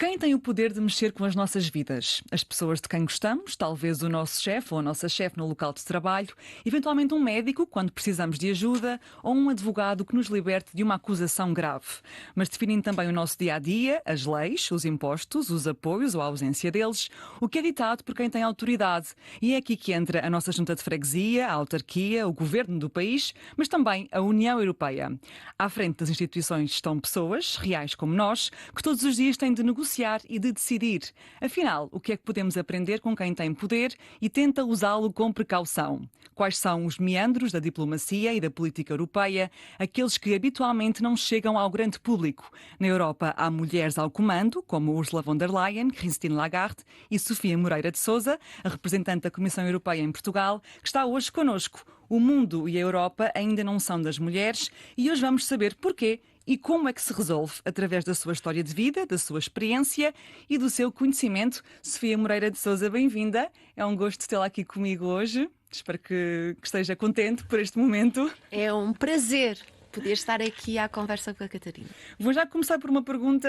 Quem tem o poder de mexer com as nossas vidas? As pessoas de quem gostamos, talvez o nosso chefe ou a nossa chefe no local de trabalho, eventualmente um médico quando precisamos de ajuda ou um advogado que nos liberte de uma acusação grave. Mas definem também o nosso dia-a-dia, as leis, os impostos, os apoios ou a ausência deles, o que é ditado por quem tem autoridade. E é aqui que entra a nossa junta de freguesia, a autarquia, o governo do país, mas também a União Europeia. À frente das instituições estão pessoas, reais como nós, que todos os dias têm de negociar e de decidir. Afinal, o que é que podemos aprender com quem tem poder e tenta usá-lo com precaução? Quais são os meandros da diplomacia e da política europeia, aqueles que habitualmente não chegam ao grande público? Na Europa há mulheres ao comando, como Ursula von der Leyen, Christine Lagarde e Sofia Moreira de Sousa, a representante da Comissão Europeia em Portugal, que está hoje connosco. O mundo e a Europa ainda não são das mulheres e hoje vamos saber porquê e como é que se resolve através da sua história de vida, da sua experiência e do seu conhecimento. Sofia Moreira de Sousa, bem-vinda. É um gosto tê-la aqui comigo hoje. Espero que esteja contente por este momento. É um prazer poder estar aqui à conversa com a Catarina. Vou já começar por uma pergunta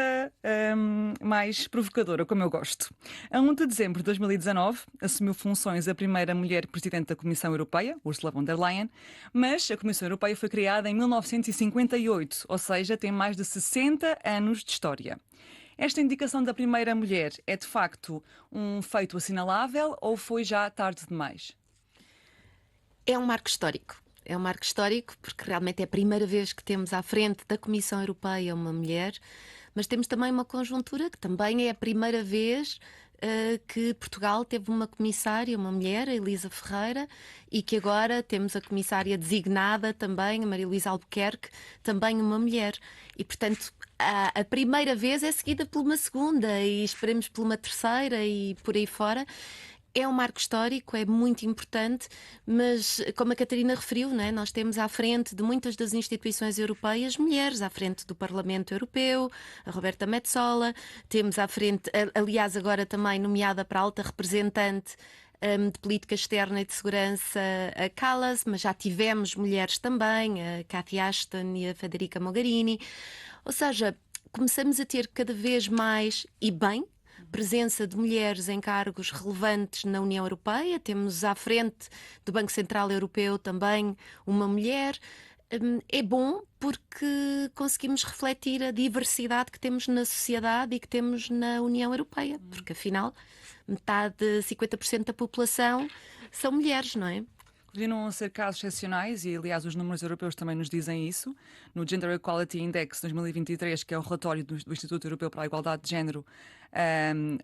mais provocadora, como eu gosto. A 1 de dezembro de 2019, assumiu funções a primeira mulher presidente da Comissão Europeia, Ursula von der Leyen, mas a Comissão Europeia foi criada em 1958, ou seja, tem mais de 60 anos de história. Esta indicação da primeira mulher é, de facto, um feito assinalável ou foi já tarde demais? É um marco histórico. É um marco histórico porque realmente é a primeira vez que temos à frente da Comissão Europeia uma mulher, mas temos também uma conjuntura que também é a primeira vez que Portugal teve uma comissária, uma mulher, a Elisa Ferreira, e que agora temos a comissária designada também, a Maria Luísa Albuquerque, também uma mulher. E, portanto, a primeira vez é seguida por uma segunda e esperemos por uma terceira e por aí fora. É um marco histórico, é muito importante, mas como a Catarina referiu, não é? Nós temos à frente de muitas das instituições europeias mulheres, à frente do Parlamento Europeu, a Roberta Metsola, temos à frente, aliás agora também nomeada para alta representante de política externa e de segurança a Callas, mas já tivemos mulheres também, a Cathy Ashton e a Federica Mogherini, ou seja, começamos a ter cada vez mais, e bem, presença de mulheres em cargos relevantes na União Europeia. Temos à frente do Banco Central Europeu também uma mulher. É bom porque conseguimos refletir a diversidade que temos na sociedade e que temos na União Europeia, porque afinal metade, 50% da população são mulheres, não é? Continuam a ser casos excepcionais e, aliás, os números europeus também nos dizem isso. No Gender Equality Index 2023, que é o relatório do Instituto Europeu para a Igualdade de Género,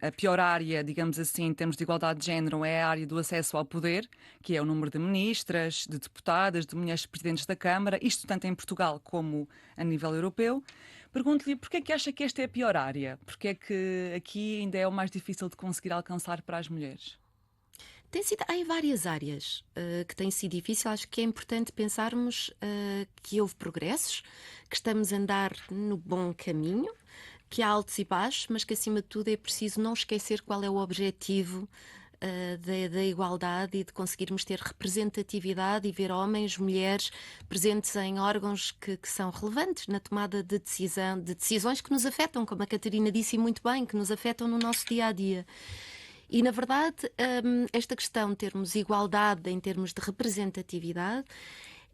a pior área, digamos assim, em termos de igualdade de género é a área do acesso ao poder, que é o número de ministras, de deputadas, de mulheres presidentes da Câmara, isto tanto em Portugal como a nível europeu. Pergunto-lhe porquê é que acha que esta é a pior área? Porquê é que aqui ainda é o mais difícil de conseguir alcançar para as mulheres? Há em várias áreas que tem sido difícil. Acho que é importante pensarmos que houve progressos, que estamos a andar no bom caminho, que há altos e baixos, mas que acima de tudo é preciso não esquecer qual é o objetivo da igualdade e de conseguirmos ter representatividade e ver homens, mulheres presentes em órgãos que são relevantes na tomada de decisão, de decisões que nos afetam, como a Catarina disse muito bem, que nos afetam no nosso dia-a-dia. E, na verdade, esta questão de termos igualdade em termos de representatividade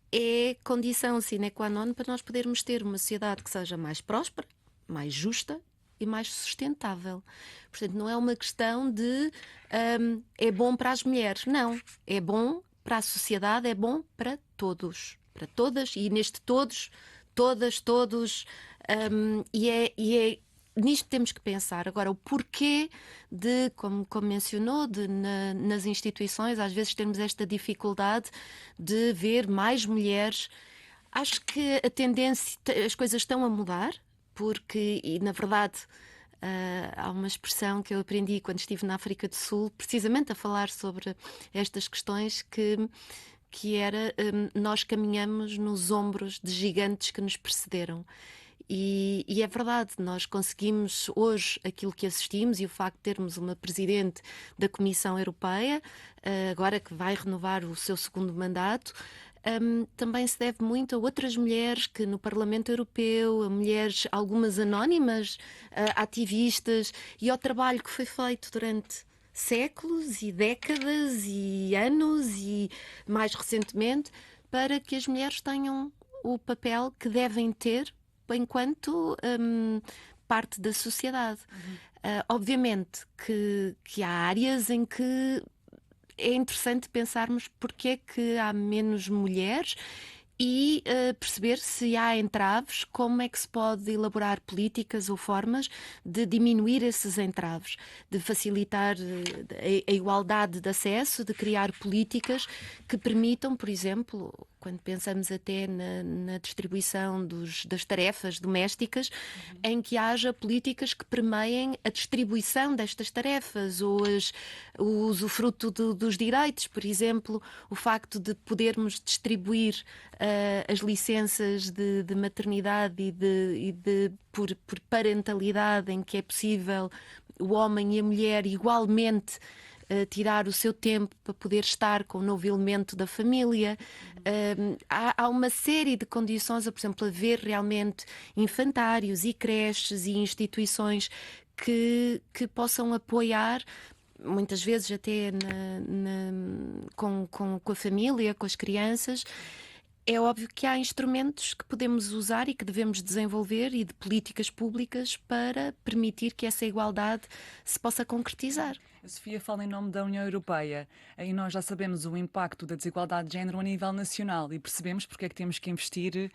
é condição sine qua non para nós podermos ter uma sociedade que seja mais próspera, mais justa e mais sustentável. Portanto, não é uma questão de é bom para as mulheres. Não, é bom para a sociedade, é bom para todos, para todas, e neste todos, todas, todos, e é nisto temos que pensar. Agora, o porquê de, como mencionou, nas instituições, às vezes temos esta dificuldade de ver mais mulheres. Acho que a tendência, as coisas estão a mudar, porque, e na verdade, há uma expressão que eu aprendi quando estive na África do Sul, precisamente a falar sobre estas questões, que era nós caminhamos nos ombros de gigantes que nos precederam. E é verdade, nós conseguimos hoje aquilo que assistimos, e o facto de termos uma presidente da Comissão Europeia, agora que vai renovar o seu segundo mandato, também se deve muito a outras mulheres que no Parlamento Europeu, a mulheres, algumas anónimas, ativistas, e ao trabalho que foi feito durante séculos e décadas e anos e mais recentemente, para que as mulheres tenham o papel que devem ter enquanto parte da sociedade. Obviamente que há áreas em que é interessante pensarmos porque é que há menos mulheres e perceber se há entraves, como é que se pode elaborar políticas ou formas de diminuir esses entraves, de facilitar a igualdade de acesso, de criar políticas que permitam, por exemplo, quando pensamos até na distribuição das tarefas domésticas, em que haja políticas que permeiem a distribuição destas tarefas ou o usufruto dos direitos, por exemplo, o facto de podermos distribuir as licenças de maternidade por parentalidade, em que é possível o homem e a mulher igualmente tirar o seu tempo para poder estar com o novo elemento da família. Há uma série de condições, por exemplo, haver realmente infantários e creches e instituições que possam apoiar, muitas vezes até com a família, com as crianças. É óbvio que há instrumentos que podemos usar e que devemos desenvolver e de políticas públicas para permitir que essa igualdade se possa concretizar. A Sofia fala em nome da União Europeia. Aí nós já sabemos o impacto da desigualdade de género a nível nacional e percebemos porque é que temos que investir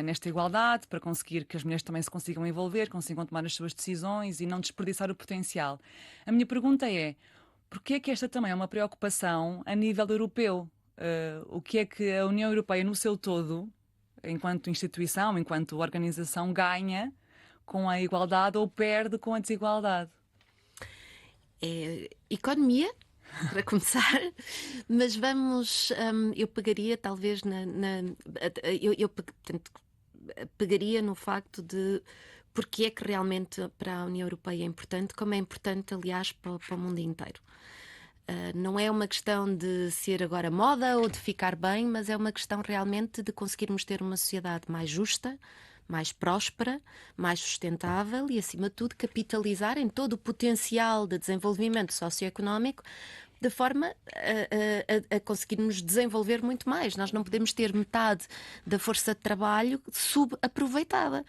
nesta igualdade para conseguir que as mulheres também se consigam envolver, consigam tomar as suas decisões e não desperdiçar o potencial. A minha pergunta é, porque é que esta também é uma preocupação a nível europeu? O que é que a União Europeia no seu todo, enquanto instituição, enquanto organização, ganha com a igualdade ou perde com a desigualdade? É economia, para começar, mas eu pegaria talvez portanto, pegaria no facto de porque é que realmente para a União Europeia é importante, como é importante, aliás, para o mundo inteiro. Não é uma questão de ser agora moda ou de ficar bem, mas é uma questão realmente de conseguirmos ter uma sociedade mais justa, mais próspera, mais sustentável e, acima de tudo, capitalizar em todo o potencial de desenvolvimento socioeconómico de forma a conseguirmos desenvolver muito mais. Nós não podemos ter metade da força de trabalho subaproveitada.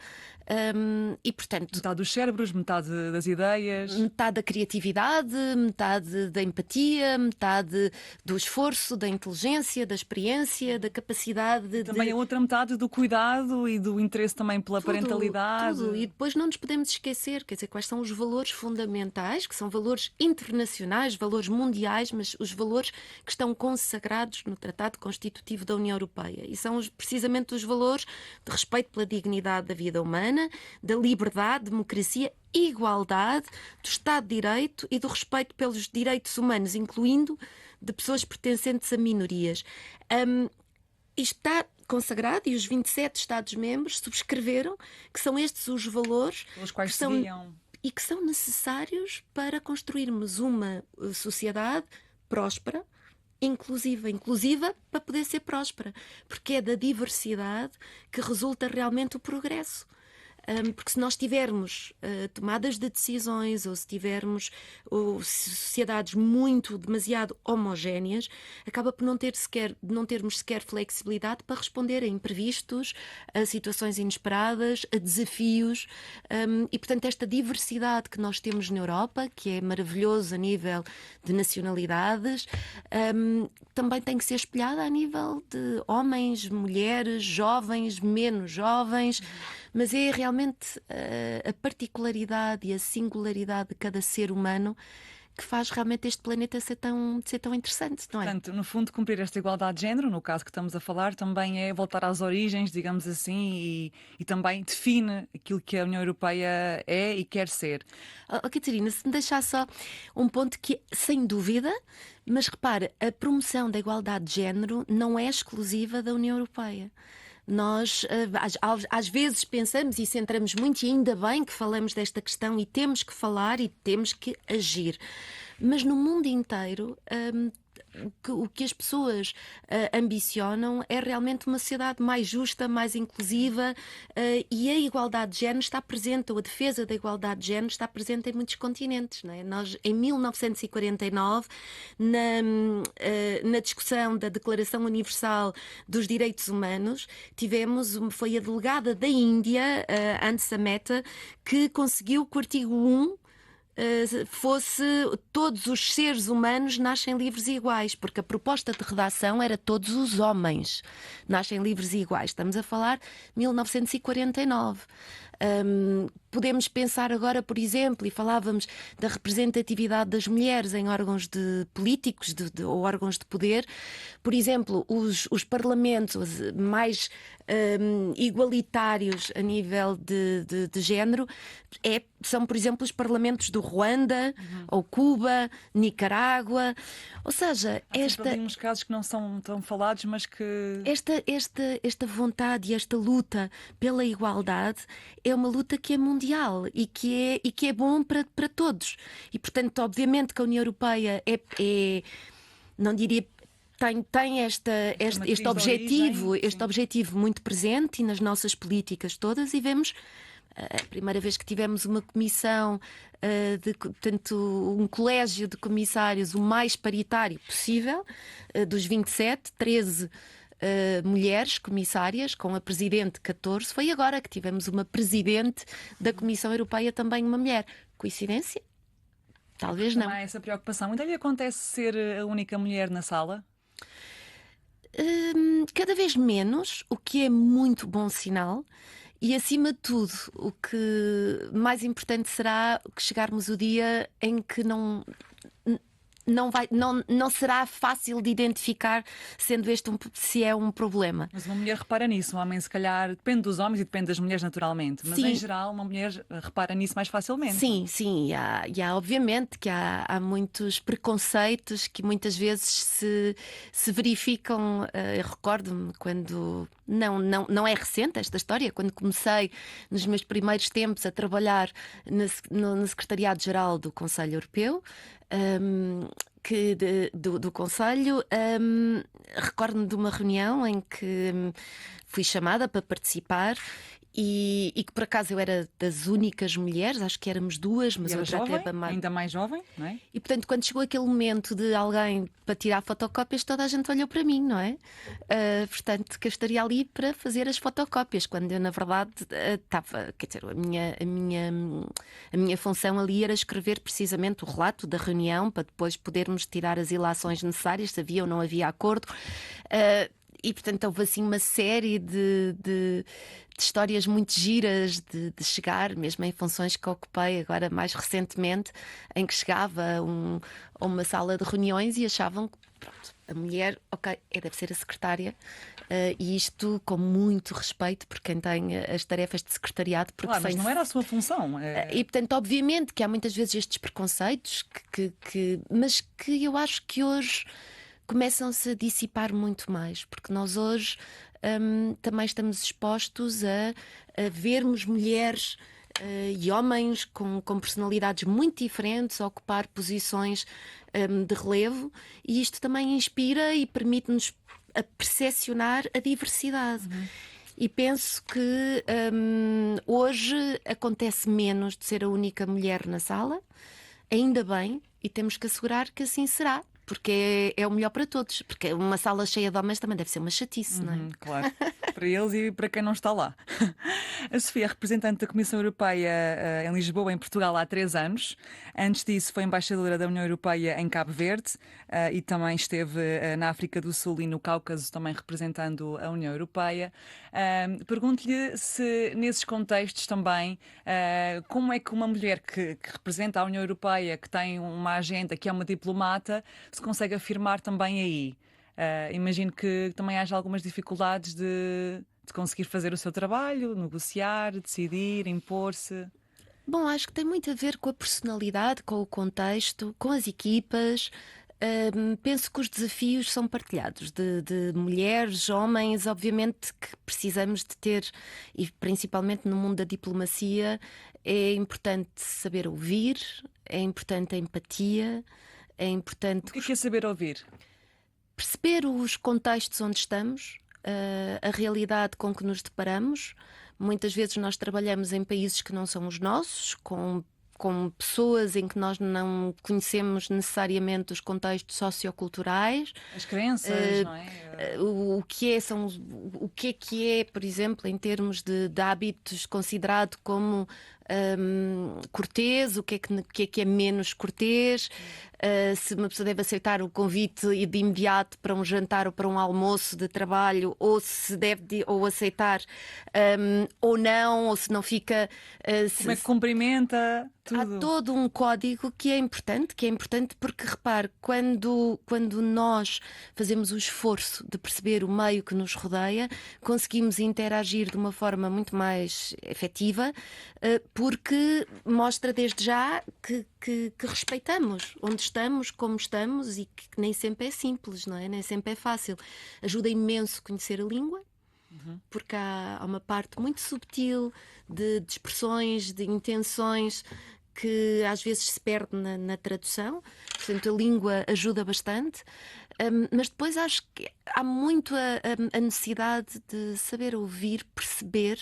E, portanto, metade dos cérebros, metade das ideias. Metade da criatividade, metade da empatia, metade do esforço, da inteligência, da experiência, da capacidade também a outra metade do cuidado e do interesse também pela parentalidade. Tudo. E depois não nos podemos esquecer, quer dizer, quais são os valores fundamentais, que são valores internacionais, valores mundiais, mas os valores que estão consagrados no Tratado Constitutivo da União Europeia. E são precisamente os valores de respeito pela dignidade da vida humana, da liberdade, democracia, igualdade, do Estado de Direito e do respeito pelos direitos humanos, incluindo de pessoas pertencentes a minorias. Isto está consagrado e os 27 Estados-membros subscreveram que são estes os valores pelos quais seguiam e que são necessários para construirmos uma sociedade próspera, inclusiva para poder ser próspera, porque é da diversidade que resulta realmente o progresso. Porque se nós tivermos tomadas de decisões ou se tivermos sociedades demasiado homogéneas, acaba por não termos sequer flexibilidade para responder a imprevistos, a situações inesperadas, a desafios. E, portanto, esta diversidade que nós temos na Europa, que é maravilhoso a nível de nacionalidades, também tem que ser espelhada a nível de homens, mulheres, jovens, menos jovens. Mas é realmente a particularidade e a singularidade de cada ser humano que faz realmente este planeta ser tão interessante, não é? Portanto, no fundo, cumprir esta igualdade de género, no caso que estamos a falar, também é voltar às origens, digamos assim, e também define aquilo que a União Europeia é e quer ser. Catarina, se me deixar só um ponto que, sem dúvida, mas repare, a promoção da igualdade de género não é exclusiva da União Europeia. Nós às vezes pensamos e centramos muito, e ainda bem que falamos desta questão e temos que falar e temos que agir. Mas no mundo inteiro o que as pessoas ambicionam é realmente uma sociedade mais justa, mais inclusiva, e a igualdade de género está presente, ou a defesa da igualdade de género está presente em muitos continentes. Não é? Nós, em 1949, na discussão da Declaração Universal dos Direitos Humanos, foi a delegada da Índia, Ansa Mehta, que conseguiu que o artigo 1 fosse todos os seres humanos nascem livres e iguais, porque a proposta de redação era todos os homens nascem livres e iguais. Estamos a falar de 1949. Podemos pensar agora, por exemplo, e falávamos da representatividade das mulheres em órgãos políticos ou órgãos de poder. Por exemplo, os parlamentos mais igualitários a nível de género são, por exemplo, os parlamentos do Ruanda, ou Cuba, Nicarágua. Ou seja, há ali uns casos que não são tão falados, mas que... Esta vontade e esta luta pela igualdade é uma luta que é mundial e que é bom para todos. E, portanto, obviamente que a União Europeia não diria... Tem este objetivo muito presente e nas nossas políticas todas, e vemos a primeira vez que tivemos uma comissão, portanto, um colégio de comissários o mais paritário possível, dos 27, 13 mulheres comissárias, com a presidente 14. Foi agora que tivemos uma presidente da Comissão Europeia, também uma mulher. Coincidência? Talvez não. Não há essa preocupação. Ainda lhe acontece ser a única mulher na sala? Cada vez menos, o que é muito bom sinal. E, acima de tudo, o que mais importante será que chegarmos o dia em que não será fácil de identificar se é um problema. Mas uma mulher repara nisso. Um homem, se calhar, depende dos homens e depende das mulheres, naturalmente. Mas, sim, em geral, uma mulher repara nisso mais facilmente. Sim. E há obviamente que há muitos preconceitos que muitas vezes se verificam. Eu recordo-me quando... Não é recente esta história. Quando comecei, nos meus primeiros tempos, a trabalhar no Secretariado-Geral do Conselho Europeu, do Conselho, recordo-me de uma reunião em que fui chamada para participar e que, por acaso, eu era das únicas mulheres, acho que éramos duas, mas outra jovem, até ainda mais jovem, não é? E, portanto, quando chegou aquele momento de alguém para tirar fotocópias, toda a gente olhou para mim, não é? Portanto, que eu estaria ali para fazer as fotocópias, quando eu, na verdade, estava... Quer dizer, a minha função ali era escrever precisamente o relato da reunião, para depois podermos tirar as ilações necessárias, se havia ou não havia acordo. E, portanto, houve assim uma série de histórias muito giras de chegar, mesmo em funções que ocupei agora mais recentemente, em que chegava a uma sala de reuniões e achavam que, pronto, a mulher, ok, deve ser a secretária, e isto com muito respeito por quem tem as tarefas de secretariado. Porque claro, mas não era a sua função. E, portanto, obviamente que há muitas vezes estes preconceitos, mas que eu acho que hoje começam-se a dissipar muito mais, porque nós hoje também estamos expostos a vermos mulheres e homens com personalidades muito diferentes a ocupar posições de relevo, e isto também inspira e permite-nos a percepcionar a diversidade. E penso que hoje acontece menos de ser a única mulher na sala, ainda bem, e temos que assegurar que assim será. Porque é o melhor para todos. Porque uma sala cheia de homens também deve ser uma chatice, não é? Claro, para eles e para quem não está lá. A Sofia é representante da Comissão Europeia em Lisboa, em Portugal, há 3 anos. Antes disso foi embaixadora da União Europeia em Cabo Verde e também esteve na África do Sul e no Cáucaso, também representando a União Europeia. Pergunto-lhe se nesses contextos também, como é que uma mulher que representa a União Europeia, que tem uma agenda, que é uma diplomata, se consegue afirmar também aí. Imagino que também haja algumas dificuldades de conseguir fazer o seu trabalho, negociar, decidir, impor-se. Bom, acho que tem muito a ver com a personalidade, com o contexto, com as equipas. Penso que os desafios são partilhados de mulheres, homens. Obviamente que precisamos de ter, e principalmente no mundo da diplomacia, é importante saber ouvir, é importante a empatia, é importante... O que é saber ouvir? perceber os contextos onde estamos, a realidade com que nos deparamos. Muitas vezes nós trabalhamos em países que não são os nossos, com pessoas em que nós não conhecemos necessariamente os contextos socioculturais. As crenças, não é? O que é, por exemplo, em termos de hábitos considerado como cortês, o que é menos cortês, se uma pessoa deve aceitar o convite de imediato para um jantar ou para um almoço de trabalho, ou se deve ou aceitar ou não, ou se não fica... Como é que cumprimenta tudo? Há todo um código que é importante porque, repare, quando nós fazemos o esforço de perceber o meio que nos rodeia, conseguimos interagir de uma forma muito mais efetiva, porque mostra desde já que respeitamos onde estamos, como estamos, e que nem sempre é simples, não é? Nem sempre é fácil. Ajuda imenso conhecer a língua, porque há uma parte muito subtil de expressões, de intenções, que às vezes se perde na tradução. Portanto, a língua ajuda bastante. Mas depois acho que há muito a necessidade de saber ouvir, perceber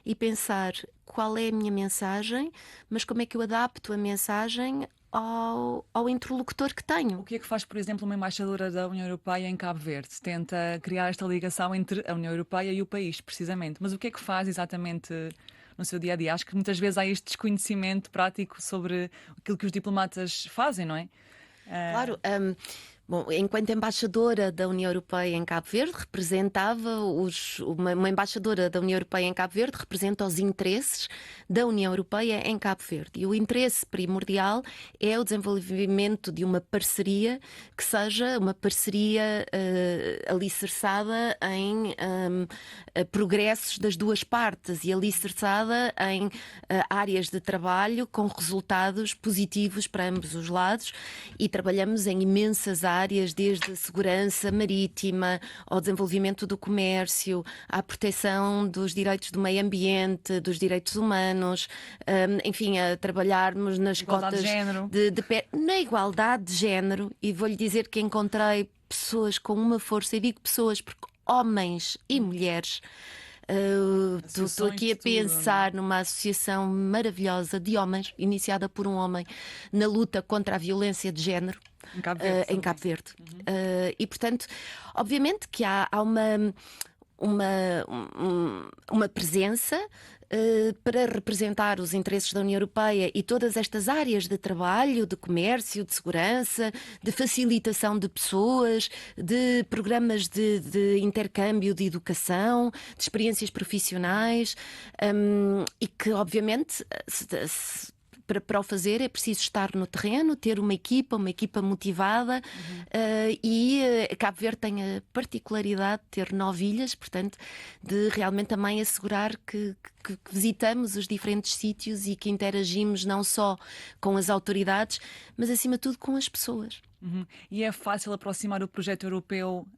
e pensar qual é a minha mensagem, mas como é que eu adapto a mensagem ao interlocutor que tenho. O que é que faz, por exemplo, uma embaixadora da União Europeia em Cabo Verde? Tenta criar esta ligação entre a União Europeia e o país, precisamente. Mas o que é que faz exatamente no seu dia-a-dia? Acho que muitas vezes há este desconhecimento prático sobre aquilo que os diplomatas fazem, não é? Claro. Bom, enquanto embaixadora da União Europeia em Cabo Verde, representava uma embaixadora da União Europeia em Cabo Verde representa os interesses da União Europeia em Cabo Verde. E o interesse primordial é o desenvolvimento de uma parceria que seja uma parceria alicerçada em progressos das duas partes e alicerçada em áreas de trabalho com resultados positivos para ambos os lados, e trabalhamos em imensas áreas, desde a segurança marítima ao desenvolvimento do comércio, à proteção dos direitos do meio ambiente, dos direitos humanos, enfim, a trabalharmos nas Igualdade cotas de género. na igualdade de género. E vou-lhe dizer que encontrei pessoas com uma força, e digo pessoas porque homens e mulheres. Estou aqui a pensar numa associação maravilhosa de homens, iniciada por um homem, na luta contra a violência de género em Cabo Verde. E, portanto, obviamente que há uma presença para representar os interesses da União Europeia e todas estas áreas de trabalho, de comércio, de segurança, de facilitação de pessoas, de programas de intercâmbio de educação, de experiências profissionais, e que, obviamente, para o fazer é preciso estar no terreno, ter uma equipa motivada, e Cabo Verde tem a particularidade de ter 9 ilhas, portanto, de realmente também assegurar que visitamos os diferentes sítios e que interagimos não só com as autoridades, mas acima de tudo com as pessoas. E é fácil aproximar o projeto europeu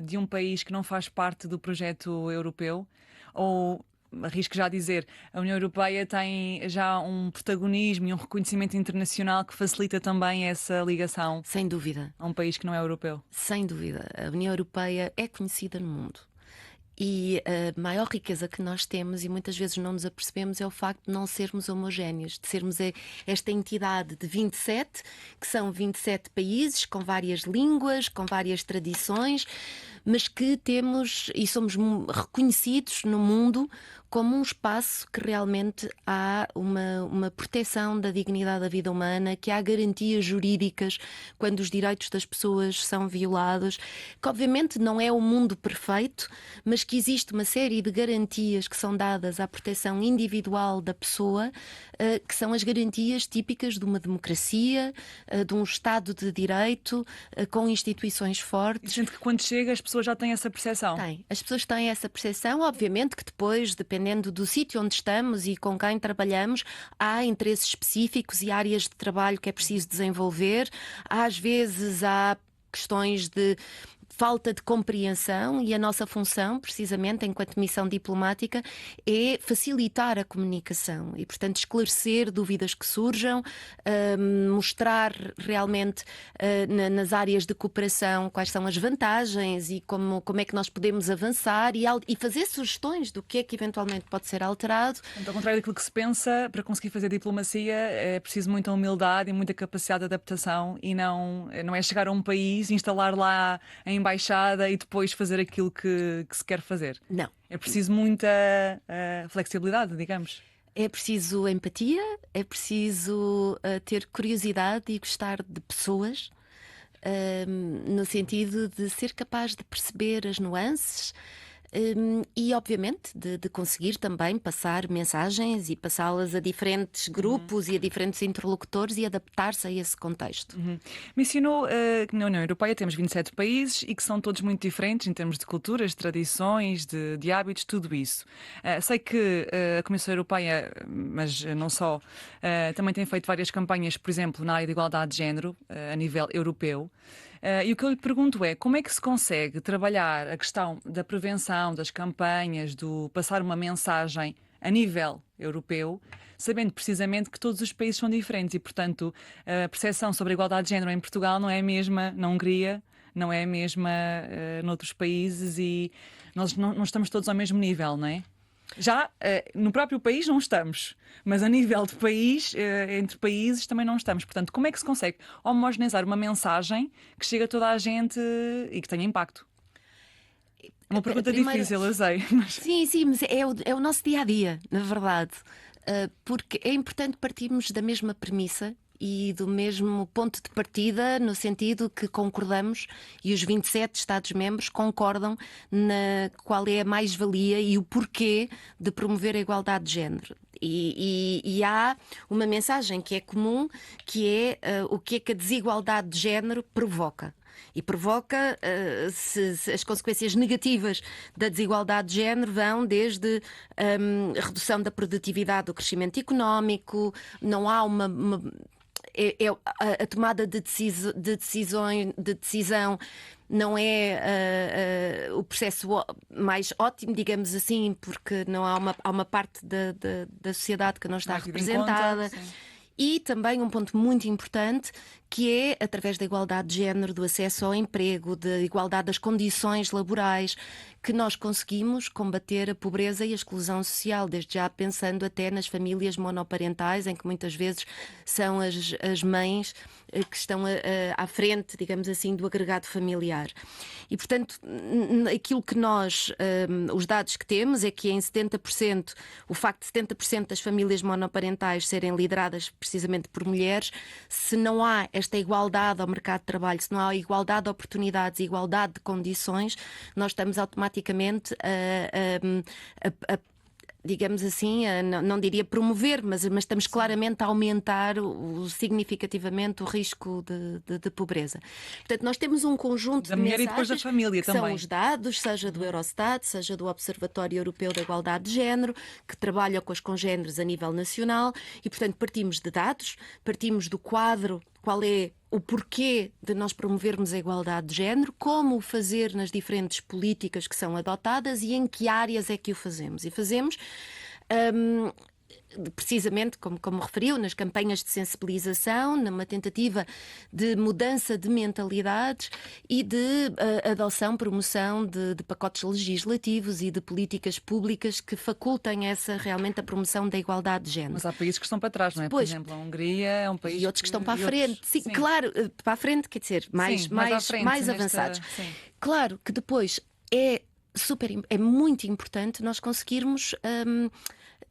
de um país que não faz parte do projeto europeu? Ou... arrisco já a dizer, a União Europeia tem já um protagonismo e um reconhecimento internacional que facilita também essa ligação? Sem dúvida. A um país que não é europeu? Sem dúvida. A União Europeia é conhecida no mundo. E a maior riqueza que nós temos, e muitas vezes não nos apercebemos, é o facto de não sermos homogéneos, de sermos esta entidade de 27, que são 27 países, com várias línguas, com várias tradições, mas que temos e somos reconhecidos no mundo como um espaço que realmente há uma proteção da dignidade da vida humana, que há garantias jurídicas quando os direitos das pessoas são violados, que obviamente não é o mundo perfeito, mas que existe uma série de garantias que são dadas à proteção individual da pessoa, que são as garantias típicas de uma democracia, de um Estado de Direito, com instituições fortes. E sente que quando chega as pessoas já têm essa percepção? As pessoas têm essa percepção, obviamente que depois, dependendo do sítio onde estamos e com quem trabalhamos, há interesses específicos e áreas de trabalho que é preciso desenvolver. Às vezes há questões de falta de compreensão, e a nossa função, precisamente, enquanto missão diplomática, é facilitar a comunicação e, portanto, esclarecer dúvidas que surjam, mostrar realmente nas áreas de cooperação quais são as vantagens e como é que nós podemos avançar e fazer sugestões do que é que eventualmente pode ser alterado. Então, ao contrário daquilo que se pensa, para conseguir fazer diplomacia é preciso muita humildade e muita capacidade de adaptação, e não é chegar a um país, instalar lá a embaixada e depois fazer aquilo que se quer fazer. Não. É preciso muita flexibilidade, digamos. É preciso empatia, é preciso ter curiosidade e gostar de pessoas, no sentido de ser capaz de perceber as nuances. E obviamente de conseguir também passar mensagens e passá-las a diferentes grupos e a diferentes interlocutores e adaptar-se a esse contexto. Mencionou que na União Europeia temos 27 países e que são todos muito diferentes em termos de culturas, de tradições, de hábitos, tudo isso. Sei que a Comissão Europeia, mas não só, também tem feito várias campanhas, por exemplo, na área de igualdade de género, a nível europeu. E o que eu lhe pergunto é como é que se consegue trabalhar a questão da prevenção, das campanhas, do passar uma mensagem a nível europeu, sabendo precisamente que todos os países são diferentes e, portanto, a percepção sobre a igualdade de género em Portugal não é a mesma na Hungria, não é a mesma noutros países, e nós não estamos todos ao mesmo nível, não é? Já no próprio país não estamos, mas a nível de país, entre países, também não estamos. Portanto, como é que se consegue homogeneizar uma mensagem que chega a toda a gente e que tenha impacto? É uma pergunta difícil, eu sei. Mas... Sim, mas é o nosso dia-a-dia, na verdade. Porque é importante partirmos da mesma premissa e do mesmo ponto de partida, no sentido que concordamos, e os 27 Estados-membros concordam na qual é a mais-valia e o porquê de promover a igualdade de género. E há uma mensagem que é comum, que é o que é que a desigualdade de género provoca. E provoca se as consequências negativas da desigualdade de género vão desde a redução da produtividade, do crescimento económico, não há a tomada de decisão não é o processo mais ótimo, digamos assim, porque não há uma parte da sociedade que não está representada. E também um ponto muito importante, que é, através da igualdade de género, do acesso ao emprego, da igualdade das condições laborais, que nós conseguimos combater a pobreza e a exclusão social, desde já pensando até nas famílias monoparentais, em que muitas vezes são as mães que estão à frente, digamos assim, do agregado familiar. E, portanto, aquilo que os dados que temos é que em 70%, o facto de 70% das famílias monoparentais serem lideradas precisamente por mulheres, se não há esta igualdade ao mercado de trabalho, se não há igualdade de oportunidades e igualdade de condições, nós estamos automaticamente digamos assim, não diria promover, mas estamos claramente a aumentar significativamente o risco de pobreza. Portanto, nós temos um conjunto da de mulher mensagens e depois da família que também. São os dados, seja do Eurostat, seja do Observatório Europeu da Igualdade de Género, que trabalha com as congéneres a nível nacional, e, portanto, partimos de dados, partimos do quadro, qual é o porquê de nós promovermos a igualdade de género, como o fazer nas diferentes políticas que são adotadas e em que áreas é que o fazemos. E fazemos precisamente, como referiu, nas campanhas de sensibilização, numa tentativa de mudança de mentalidades e de adoção, promoção de pacotes legislativos e de políticas públicas que facultem realmente a promoção da igualdade de género. Mas há países que estão para trás, não é? Por exemplo, a Hungria é um país... E outros que estão para a frente. Sim, claro, para a frente, quer dizer, mais avançados. Claro que depois é muito importante nós conseguirmos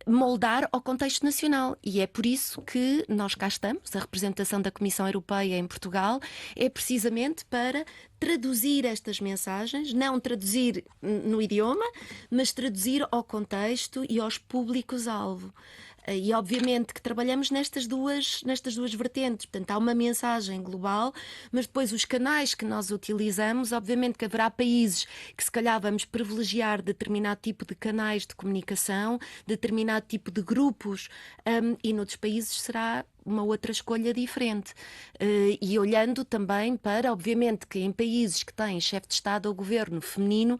moldar ao contexto nacional, e é por isso que nós cá estamos. A representação da Comissão Europeia em Portugal é precisamente para traduzir estas mensagens, não traduzir no idioma, mas traduzir ao contexto e aos públicos-alvo. E obviamente que trabalhamos nestas duas vertentes. Portanto, há uma mensagem global, mas depois os canais que nós utilizamos, obviamente que haverá países que se calhar vamos privilegiar determinado tipo de canais de comunicação, determinado tipo de grupos, e noutros países será uma outra escolha diferente. E olhando também para, obviamente, que em países que têm chefe de Estado ou governo feminino,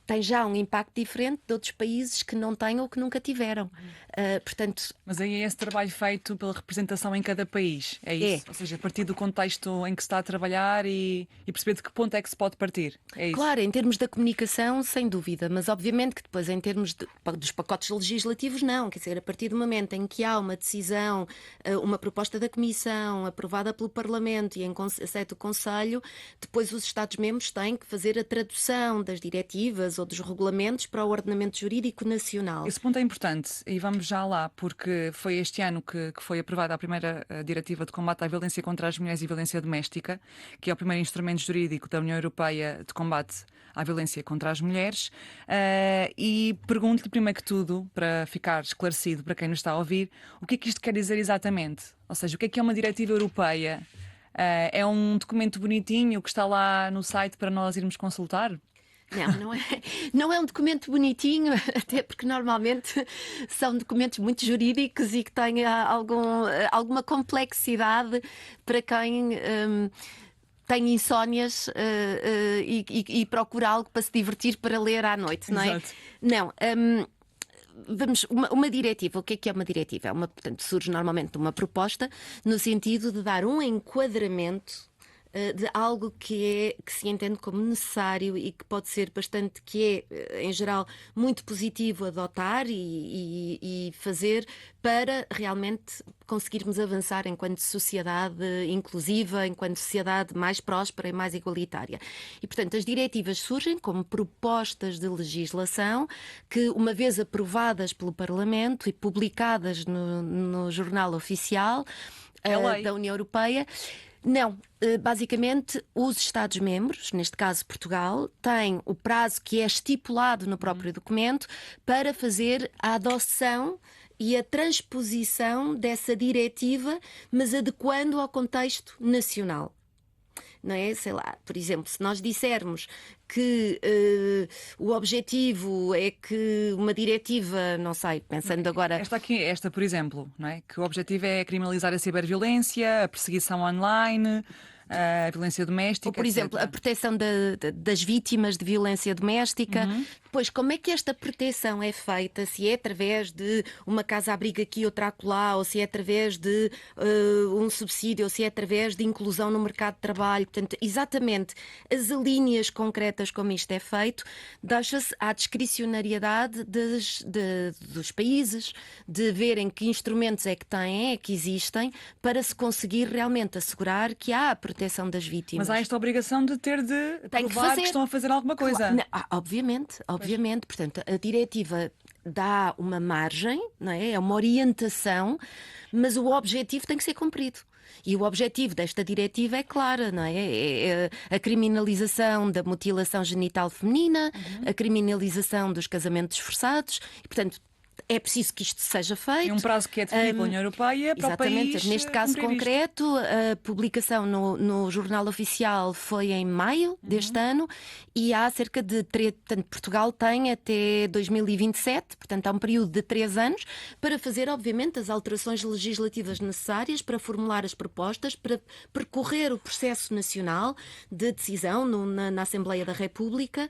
tem já um impacto diferente de outros países que não têm ou que nunca tiveram. Portanto, Mas aí é esse trabalho feito pela representação em cada país, é isso? Ou seja, a partir do contexto em que se está a trabalhar e perceber de que ponto é que se pode partir, é isso? claro, em termos da comunicação, sem dúvida, mas obviamente que depois em termos dos pacotes legislativos, não. Quer dizer, a partir do momento em que há uma decisão, uma proposta da Comissão aprovada pelo Parlamento e em aceito o Conselho, depois os Estados-membros têm que fazer a tradução das diretivas ou dos regulamentos para o ordenamento jurídico nacional. Esse ponto é importante e vamos já lá, porque foi este ano que foi aprovada a primeira diretiva de combate à violência contra as mulheres e violência doméstica, que é o primeiro instrumento jurídico da União Europeia de combate à violência contra as mulheres. E pergunto-lhe, primeiro que tudo, para ficar esclarecido para quem nos está a ouvir, o que é que isto quer dizer exatamente? Ou seja, o que é uma diretiva europeia? É um documento bonitinho que está lá no site para nós irmos consultar? Não é um documento bonitinho, até porque normalmente são documentos muito jurídicos e que têm alguma complexidade para quem tem insónias e procura algo para se divertir, para ler à noite, não é? Exato. Não. Uma diretiva, o que é uma diretiva? Portanto, surge normalmente de uma proposta no sentido de dar um enquadramento de algo que se entende como necessário e que pode ser bastante, que é, em geral, muito positivo adotar e fazer para realmente conseguirmos avançar enquanto sociedade inclusiva, enquanto sociedade mais próspera e mais igualitária. E, portanto, as diretivas surgem como propostas de legislação que, uma vez aprovadas pelo Parlamento e publicadas no Jornal Oficial da União Europeia, não, basicamente os Estados-membros, neste caso Portugal, têm o prazo que é estipulado no próprio documento para fazer a adoção e a transposição dessa diretiva, mas adequando ao contexto nacional. Não é? Sei lá, por exemplo, se nós dissermos que o objetivo é que uma diretiva, não sei, pensando agora... Esta, por exemplo, não é? Que o objetivo é criminalizar a ciberviolência, a perseguição online, a violência doméstica, Ou, por etc. exemplo, a proteção das vítimas de violência doméstica. Depois, como é que esta proteção é feita? Se é através de uma casa-abrigo aqui, outra acolá, ou se é através de um subsídio, ou se é através de inclusão no mercado de trabalho. Portanto, exatamente as linhas concretas como isto é feito, deixa-se à discricionariedade dos países, de verem que instrumentos é que têm, é que existem, para se conseguir realmente assegurar que há a proteção das vítimas. Mas há esta obrigação de ter de provar que estão a fazer alguma coisa. Obviamente. Portanto, a diretiva dá uma margem, não é? É uma orientação, mas o objetivo tem que ser cumprido. E o objetivo desta diretiva é claro, não é? É a criminalização da mutilação genital feminina, a criminalização dos casamentos forçados, e, portanto, é preciso que isto seja feito. É um prazo que é definido pela União Europeia para o país. Exatamente. Neste caso concreto, a publicação no Jornal Oficial foi em maio deste ano e há cerca de portanto, Portugal tem até 2027, portanto há um período de 3 anos, para fazer, obviamente, as alterações legislativas necessárias para formular as propostas, para percorrer o processo nacional de decisão na Assembleia da República,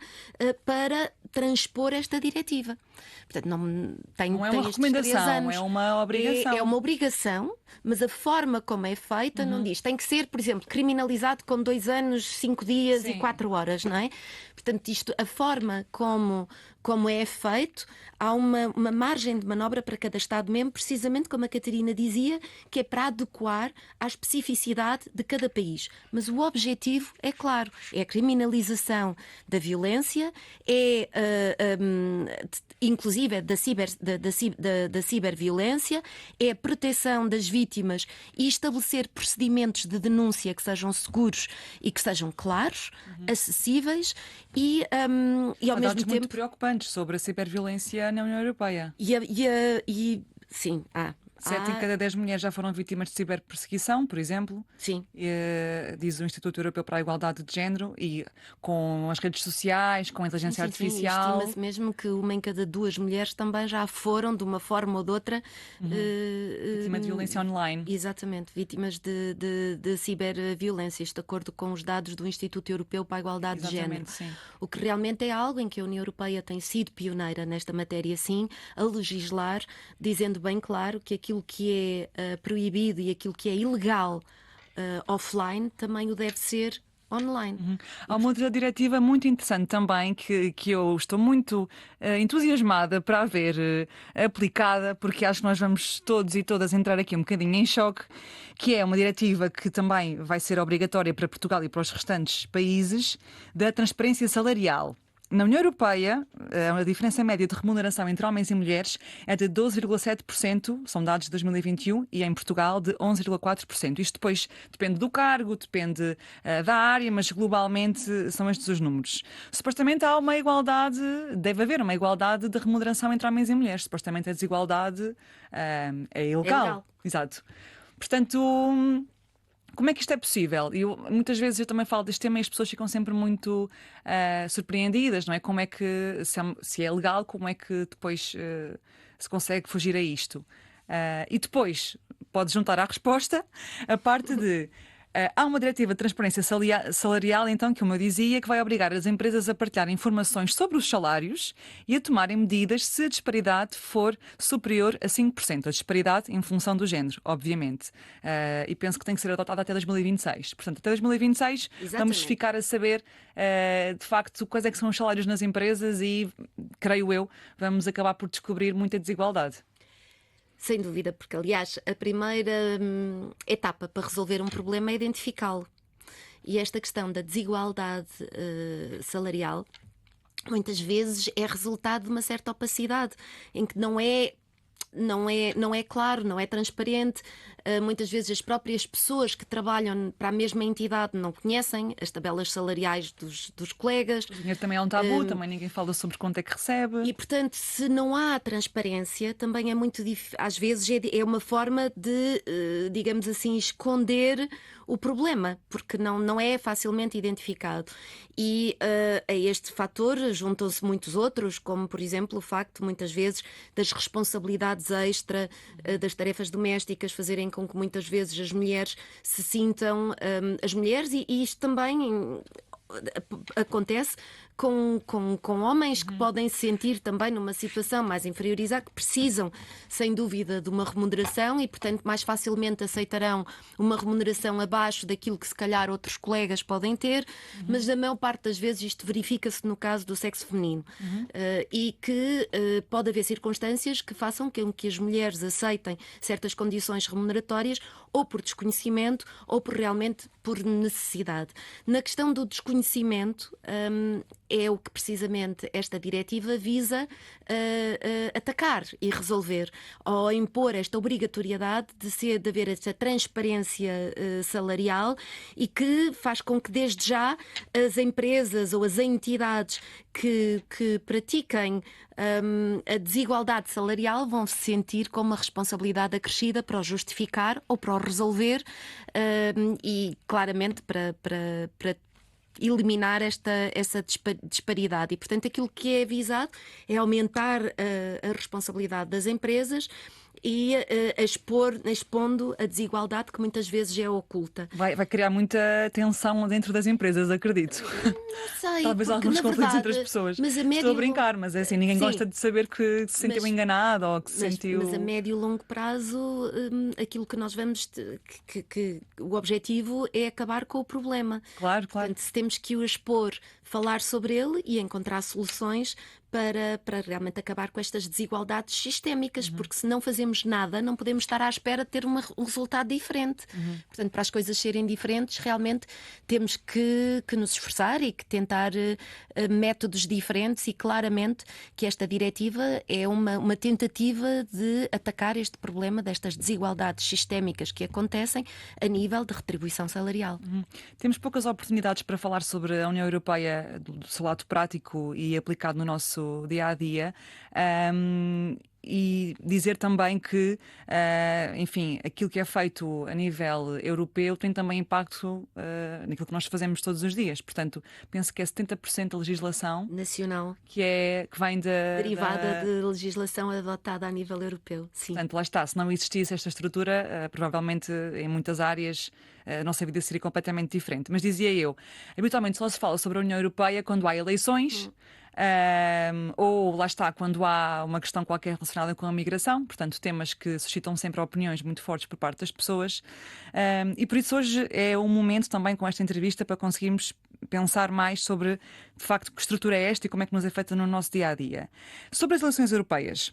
para transpor esta diretiva. Portanto, não é uma recomendação, é uma obrigação. É uma obrigação, mas a forma como é feita não diz. Tem que ser, por exemplo, criminalizado com 2 anos, 5 dias e 4 horas, não é? Portanto, a forma como é feito, há uma margem de manobra para cada Estado-membro, precisamente como a Catarina dizia, que é para adequar à especificidade de cada país. Mas o objetivo é claro, é a criminalização da violência, inclusive da ciberviolência, é a proteção das vítimas e estabelecer procedimentos de denúncia que sejam seguros e que sejam claros, acessíveis e ao mesmo tempo muito preocupantes sobre a ciberviolência na União Europeia. E Sim, há. 7 em cada 10 mulheres já foram vítimas de ciberperseguição, por exemplo. Sim. Diz o Instituto Europeu para a Igualdade de Género, e com as redes sociais, com a inteligência Sim. artificial. Estima-se mesmo que uma em cada duas mulheres também já foram, de uma forma ou de outra, Vítima de violência online. exatamente, vítimas de ciberviolência, isto de acordo com os dados do Instituto Europeu para a Igualdade de Género. Exatamente, sim. O que realmente é algo em que a União Europeia tem sido pioneira nesta matéria, sim, a legislar, dizendo bem claro que aquilo que é proibido e aquilo que é ilegal offline também o deve ser online. Há uma outra diretiva muito interessante também que eu estou muito entusiasmada para a ver aplicada, porque acho que nós vamos todos e todas entrar aqui um bocadinho em choque, que é uma diretiva que também vai ser obrigatória para Portugal e para os restantes países, da transparência salarial. Na União Europeia, a diferença média de remuneração entre homens e mulheres é de 12,7%, são dados de 2021, e em Portugal de 11,4%. Isto depois depende do cargo, depende da área, mas globalmente são estes os números. Supostamente há uma igualdade, deve haver uma igualdade de remuneração entre homens e mulheres. Supostamente a desigualdade é ilegal. legal. Exato. Portanto, como é que isto é possível? Muitas vezes eu também falo deste tema e as pessoas ficam sempre muito surpreendidas, não é? Como é que, se é legal, como é que depois se consegue fugir a isto? E depois pode juntar à resposta a parte de há uma diretiva de transparência salarial, então, que, como eu dizia, que vai obrigar as empresas a partilhar informações sobre os salários e a tomarem medidas se a disparidade for superior a 5%. A disparidade em função do género, obviamente. E penso que tem que ser adotada até 2026. Portanto, até 2026 vamos Exatamente. ficar a saber, de facto, quais é que são os salários nas empresas e, creio eu, vamos acabar por descobrir muita desigualdade. Sem dúvida, porque aliás a primeira etapa para resolver um problema é identificá-lo. E esta questão da desigualdade salarial muitas vezes é resultado de uma certa opacidade, em que não é claro, não é transparente. Muitas vezes as próprias pessoas que trabalham para a mesma entidade não conhecem as tabelas salariais dos colegas. O dinheiro também é um tabu, também ninguém fala sobre quanto é que recebe. E, portanto, se não há transparência, também é muito difícil. Às vezes é uma forma de, digamos assim, esconder o problema, porque não é facilmente identificado. E a este fator juntam-se muitos outros, como, por exemplo, o facto, muitas vezes, das responsabilidades extra, das tarefas domésticas, fazerem com que muitas vezes as mulheres se sintam. As mulheres, e isto também acontece com homens que podem se sentir também numa situação mais inferiorizada, que precisam, sem dúvida, de uma remuneração e, portanto, mais facilmente aceitarão uma remuneração abaixo daquilo que se calhar outros colegas podem ter, mas a maior parte das vezes isto verifica-se no caso do sexo feminino. E que pode haver circunstâncias que façam com que as mulheres aceitem certas condições remuneratórias ou por desconhecimento ou realmente por necessidade. Na questão do desconhecimento, é o que precisamente esta diretiva visa atacar e resolver, ao impor esta obrigatoriedade de haver esta transparência salarial, e que faz com que desde já as empresas ou as entidades que pratiquem a desigualdade salarial vão se sentir com uma responsabilidade acrescida para o justificar ou para o resolver, e claramente para eliminar essa disparidade. E, portanto, aquilo que é avisado é aumentar a responsabilidade das empresas e expondo a desigualdade que muitas vezes é oculta. Vai criar muita tensão dentro das empresas, acredito. Não sei, Talvez porque, alguns na conflitos verdade, entre as pessoas. mas Estou a brincar, mas é assim, ninguém Sim. gosta de saber que se sentiu enganado ou que se sentiu. Mas a médio e longo prazo, aquilo que nós vamos. Que o objetivo é acabar com o problema. Claro. Portanto, se temos que o expor, falar sobre ele e encontrar soluções para realmente acabar com estas desigualdades sistémicas, porque se não fazemos nada, não podemos estar à espera de ter um resultado diferente. Portanto, para as coisas serem diferentes, realmente temos que nos esforçar e que tentar métodos diferentes, e claramente que esta diretiva é uma tentativa de atacar este problema destas desigualdades sistémicas que acontecem a nível de retribuição salarial. Temos poucas oportunidades para falar sobre a União Europeia do seu lado prático e aplicado no nosso dia a dia. e dizer também que, enfim, aquilo que é feito a nível europeu tem também impacto naquilo que nós fazemos todos os dias. Portanto, penso que é 70% da legislação Nacional, que vem derivada de legislação adotada a nível europeu. Sim. Portanto, lá está, se não existisse esta estrutura, provavelmente em muitas áreas a nossa vida seria completamente diferente. Mas dizia eu, habitualmente só se fala sobre a União Europeia quando há eleições. Ou lá está, quando há uma questão qualquer relacionada com a migração, portanto, temas que suscitam sempre opiniões muito fortes por parte das pessoas. E por isso hoje é um momento também com esta entrevista para conseguirmos pensar mais sobre, de facto, que estrutura é esta e como é que nos afeta no nosso dia a dia. Sobre as eleições europeias,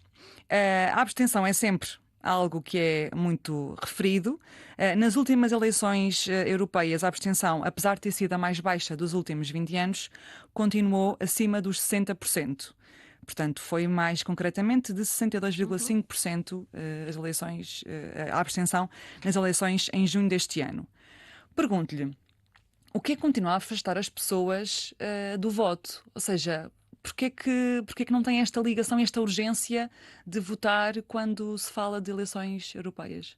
a abstenção é sempre algo que é muito referido. Nas últimas eleições europeias, a abstenção, apesar de ter sido a mais baixa dos últimos 20 anos, continuou acima dos 60%. Portanto, foi mais concretamente de 62,5% as eleições, a abstenção nas eleições em junho deste ano. Pergunto-lhe, o que é que continua a afastar as pessoas do voto? Ou seja, porquê que não tem esta ligação, esta urgência de votar quando se fala de eleições europeias?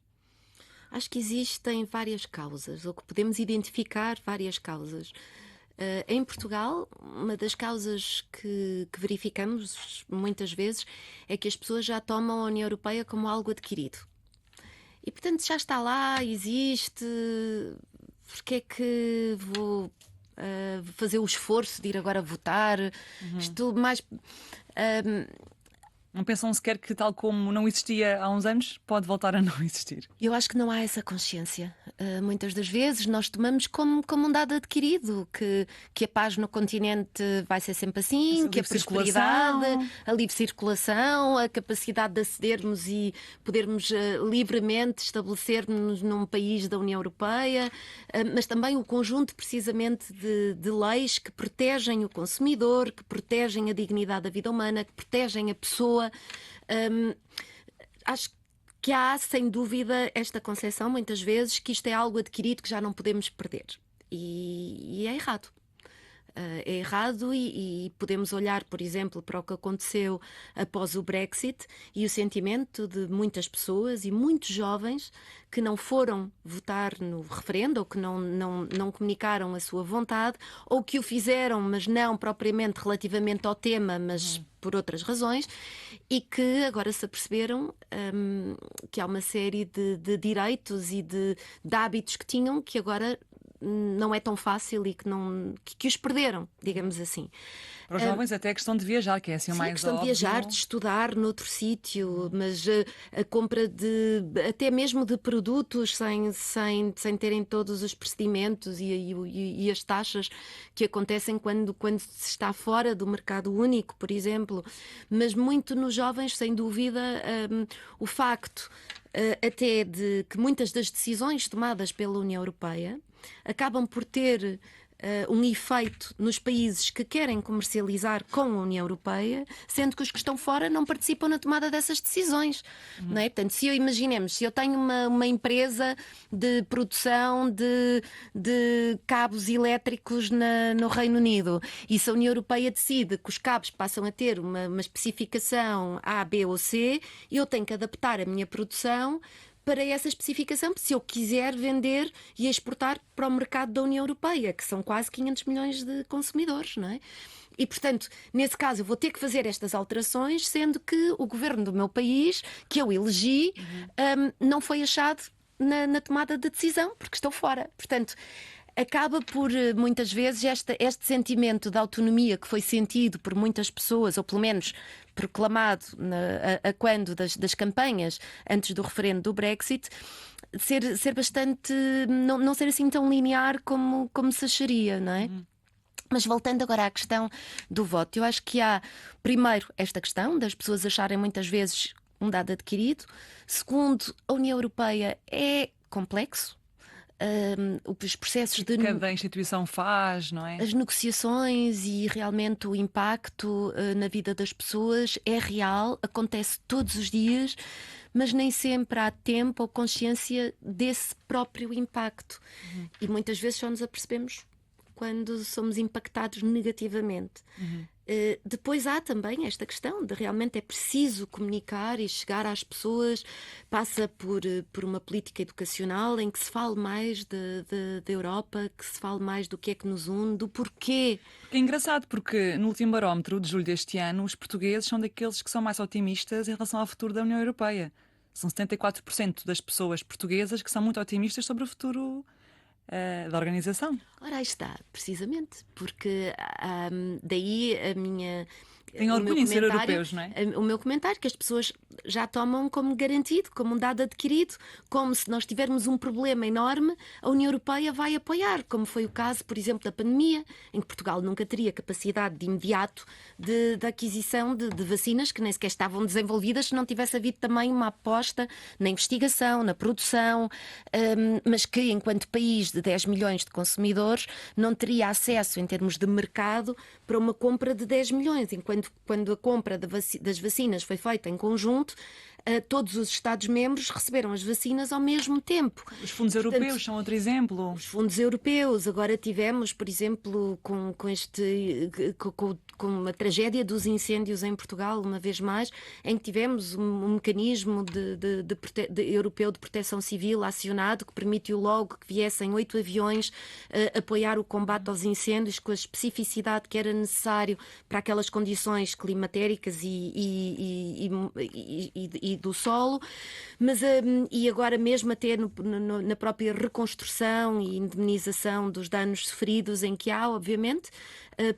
Acho que existem várias causas, ou que podemos identificar várias causas. Em Portugal, uma das causas que verificamos muitas vezes é que as pessoas já tomam a União Europeia como algo adquirido. E, portanto, já está lá, existe. Porque é que vou fazer o esforço de ir agora votar? Estou mais. Não pensam sequer que, tal como não existia há uns anos, pode voltar a não existir? Eu acho que não há essa consciência. Muitas das vezes nós tomamos como um dado adquirido que a paz no continente vai ser sempre assim, que a prosperidade, a livre circulação, a capacidade de acedermos e podermos livremente estabelecer-nos num país da União Europeia, mas também o conjunto precisamente de leis que protegem o consumidor, que protegem a dignidade da vida humana, que protegem a pessoa. Acho que há, sem dúvida, esta concepção, muitas vezes, que isto é algo adquirido que já não podemos perder. E é errado. É errado e podemos olhar, por exemplo, para o que aconteceu após o Brexit e o sentimento de muitas pessoas e muitos jovens que não foram votar no referendo ou que não comunicaram a sua vontade ou que o fizeram, mas não propriamente relativamente ao tema, mas por outras razões, e que agora se aperceberam que há uma série de direitos e de hábitos que tinham que agora não é tão fácil e que os perderam, digamos assim. Para os jovens até a questão de viajar, que é assim o mais óbvio. A questão de viajar, de estudar noutro sítio, mas a compra até mesmo de produtos sem terem todos os procedimentos e as taxas que acontecem quando se está fora do mercado único, por exemplo. Mas muito nos jovens, sem dúvida, o facto até de que muitas das decisões tomadas pela União Europeia acabam por ter um efeito nos países que querem comercializar com a União Europeia, sendo que os que estão fora não participam na tomada dessas decisões. Não é? Portanto, se eu tenho uma empresa de produção de cabos elétricos no Reino Unido e se a União Europeia decide que os cabos passam a ter uma especificação A, B ou C, eu tenho que adaptar a minha produção para essa especificação, se eu quiser vender e exportar para o mercado da União Europeia, que são quase 500 milhões de consumidores, não é? E, portanto, nesse caso, eu vou ter que fazer estas alterações, sendo que o governo do meu país, que eu elegi, não foi achado na tomada de decisão, porque estou fora. Portanto, acaba por, muitas vezes, este sentimento de autonomia que foi sentido por muitas pessoas, ou pelo menos proclamado quando das campanhas antes do referendo do Brexit, ser bastante, não ser assim tão linear como se acharia, não é? Mas voltando agora à questão do voto, eu acho que há, primeiro, esta questão das pessoas acharem muitas vezes um dado adquirido. Segundo, a União Europeia é complexo. Os processos que cada instituição faz, não é? As negociações e realmente o impacto na vida das pessoas é real, acontece todos os dias, mas nem sempre há tempo ou consciência desse próprio impacto. E muitas vezes só nos apercebemos quando somos impactados negativamente. Depois há também esta questão de realmente é preciso comunicar e chegar às pessoas, passa por uma política educacional em que se fale mais da Europa, que se fale mais do que é que nos une, do porquê. É engraçado porque no último barómetro de julho deste ano, os portugueses são daqueles que são mais otimistas em relação ao futuro da União Europeia. São 74% das pessoas portuguesas que são muito otimistas sobre o futuro da organização. Ora, aí está, precisamente, porque daí a minha. Têm O meu orgulho em ser comentário, europeus, não é? o meu comentário, que as pessoas já tomam como garantido, como um dado adquirido, como se nós tivermos um problema enorme, a União Europeia vai apoiar, como foi o caso, por exemplo, da pandemia, em que Portugal nunca teria capacidade de imediato de aquisição de vacinas que nem sequer estavam desenvolvidas se não tivesse havido também uma aposta na investigação, na produção, mas que, enquanto país de 10 milhões de consumidores, não teria acesso, em termos de mercado, para uma compra de 10 milhões, enquanto quando a compra das vacinas foi feita em conjunto, todos os Estados-membros receberam as vacinas ao mesmo tempo. Os fundos europeus são outro exemplo. Os fundos europeus, agora tivemos, por exemplo, com a tragédia dos incêndios em Portugal, uma vez mais, em que tivemos um mecanismo europeu de proteção civil acionado, que permitiu logo que viessem 8 aviões apoiar o combate aos incêndios com a especificidade que era necessário para aquelas condições climatéricas e do solo, mas e agora mesmo até na própria reconstrução e indemnização dos danos sofridos, em que há, obviamente,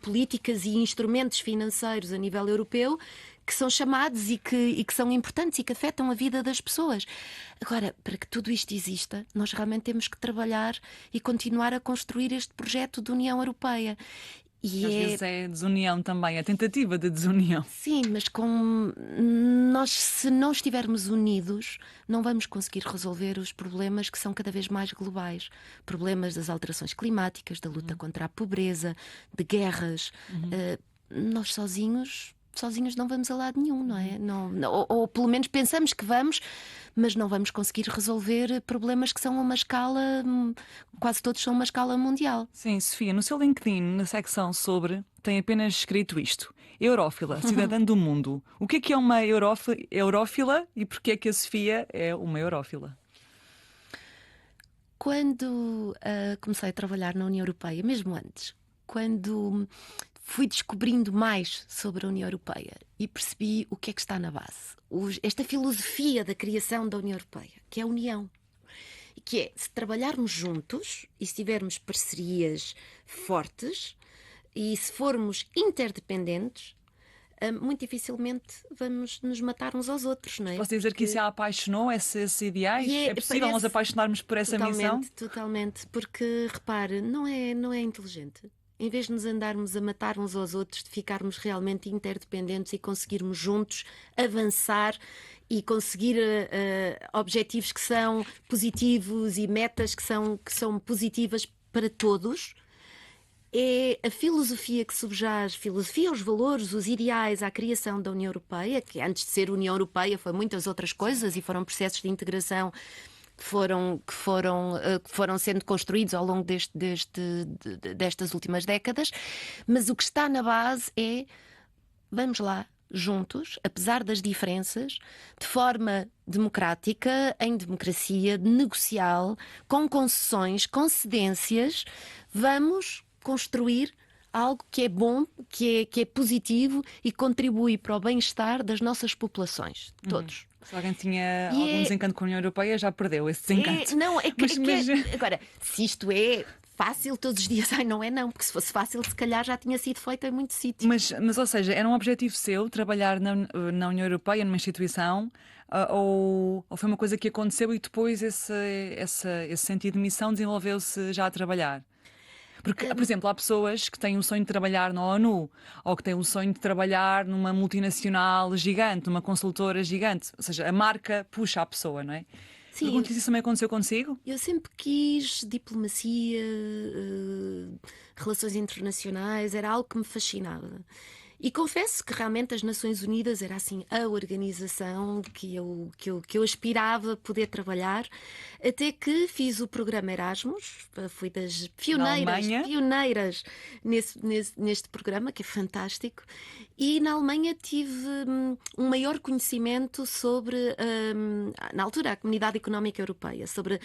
políticas e instrumentos financeiros a nível europeu que são chamados e que são importantes e que afetam a vida das pessoas. Agora, para que tudo isto exista, nós realmente temos que trabalhar e continuar a construir este projeto de União Europeia. Às vezes é desunião também, a tentativa de desunião. Sim, mas nós, se não estivermos unidos, não vamos conseguir resolver os problemas que são cada vez mais globais. Problemas das alterações climáticas, da luta contra a pobreza, de guerras. Nós sozinhos não vamos a lado nenhum, não é? Ou pelo menos pensamos que vamos, mas não vamos conseguir resolver problemas que são a uma escala, quase todos são uma escala mundial. Sim, Sofia, no seu LinkedIn, na secção sobre, tem apenas escrito isto: Eurófila, cidadã do mundo. O que é uma eurófila e porquê é que a Sofia é uma eurófila? Quando comecei a trabalhar na União Europeia, mesmo antes, quando fui descobrindo mais sobre a União Europeia e percebi o que é que está na base. Esta filosofia da criação da União Europeia, que é a união. Que é, se trabalharmos juntos e se tivermos parcerias fortes e se formos interdependentes, muito dificilmente vamos nos matar uns aos outros, não é? Posso dizer que isso a apaixonou, esses ideais? É possível nós apaixonarmos por essa missão? Totalmente, porque, repare, não é inteligente. Em vez de nos andarmos a matar uns aos outros, de ficarmos realmente interdependentes e conseguirmos juntos avançar e conseguir objetivos que são positivos e metas que são positivas para todos, é a filosofia que subjaz, os valores, os ideais à criação da União Europeia, que antes de ser União Europeia foi muitas outras coisas e foram processos de integração que foram sendo construídos ao longo destas últimas décadas, mas o que está na base é, vamos lá, juntos, apesar das diferenças, de forma democrática, em democracia, negocial, com concessões, concedências, vamos construir algo que é bom, que é positivo e contribui para o bem-estar das nossas populações, todos. Se alguém tinha algum desencanto com a União Europeia, já perdeu esse desencanto. Agora, se isto é fácil todos os dias, não, porque se fosse fácil, se calhar já tinha sido feito em muito sítio. Mas, ou seja, era um objetivo seu trabalhar na União Europeia, numa instituição, ou foi uma coisa que aconteceu e depois esse sentido de missão desenvolveu-se já a trabalhar? Porque, por exemplo, há pessoas que têm o sonho de trabalhar na ONU ou que têm o sonho de trabalhar numa multinacional gigante, numa consultora gigante. Ou seja, a marca puxa a pessoa, não é? Sim. Pergunto se isso também aconteceu consigo? Eu sempre quis diplomacia, relações internacionais, era algo que me fascinava. E confesso que realmente as Nações Unidas era assim a organização que eu aspirava a poder trabalhar, até que fiz o programa Erasmus, fui das Na Alemanha. pioneiras neste programa, que é fantástico, e na Alemanha tive um maior conhecimento sobre, na altura, a Comunidade Económica Europeia, sobre